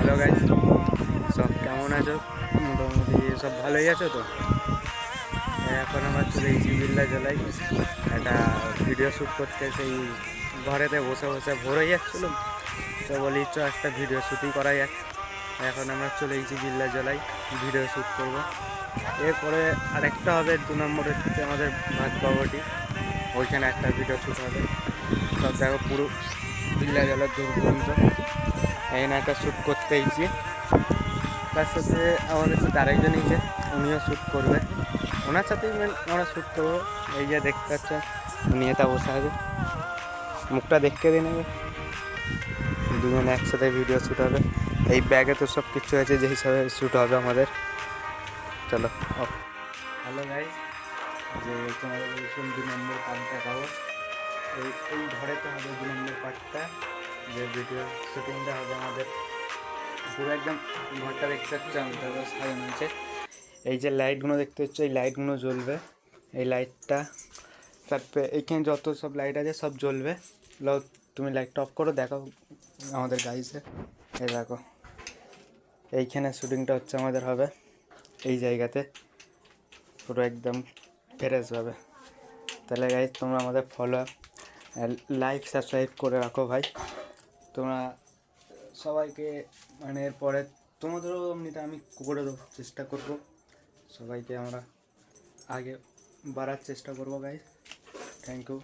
Hello guys, সব কেমন আছো? মোটামুটি সব ভালোই আছো তো? এখন আমরা চলে এসেছি বিল্লা জেলায় একটা ভিডিও শ্যুট করতে। সেই ঘরেতে বসে বসে ভোর হয়ে যাচ্ছিলো, তো বলি চ একটা ভিডিও শ্যুটই করা যাক। এখন আমরা চলে এসেছি বিল্লা জেলায় ভিডিও শ্যুট করব। এরপরে আরেকটা হবে 2 নম্বর হচ্ছে আমাদের ভাতবাবটি, ওইখানে একটা ভিডিও শ্যুট হবে। সব দেখো পুরো বিল্লা জেলার দূর পর্যন্ত এখানে একটা শ্যুট করতে এসেছি। তার সাথে আমাদের সাথে আরেকজন এই যে উনিও শ্যুট করবে, ওনার সাথেই আমরা শ্যুট করবো। এই যে দেখতে পাচ্ছ উনি এটা বসে আছে, মুখটা দেখতে দিন আগে। দুজনে একসাথে ভিডিও শ্যুট হবে। এই ব্যাগে তো সব কিছু আছে যে হিসাবে শ্যুট হবে আমাদের। চলো। হ্যালো গাইস, যে তোমাদের 2 নম্বর পার্ট দেখাবো। এই ঘরেতে হবে 2 নম্বর পার্টটা, যে ভিডিও শ্যুটিংটা হবে আমাদের। পুরো একদম ঘরটা দেখতে পাচ্ছ আমাদের সাজানো আছে। এই যে লাইটগুলো দেখতে পাচ্ছ, এই লাইটগুলো জ্বলবে। এই লাইটটা তারপরে এইখানে যত সব লাইট আছে সব জ্বলবে। লো, তুমি লাইটটা অফ করো, দেখো আমাদের গাইসে। এই দেখো এইখানে শ্যুটিংটা হচ্ছে আমাদের হবে এই জায়গাতে, পুরো একদম ফ্রেশ হবে। তাহলে গাইস তোমরা আমাদের ফলো লাইক সাবস্ক্রাইব করে রাখো ভাই। তোমরা সবাইকে মানে এরপরে তোমাদেরও এমনিতে আমি করে দেবো, চেষ্টা করবো সবাইকে আমরা আগে বাড়ার চেষ্টা করবো গাইস। Thank you.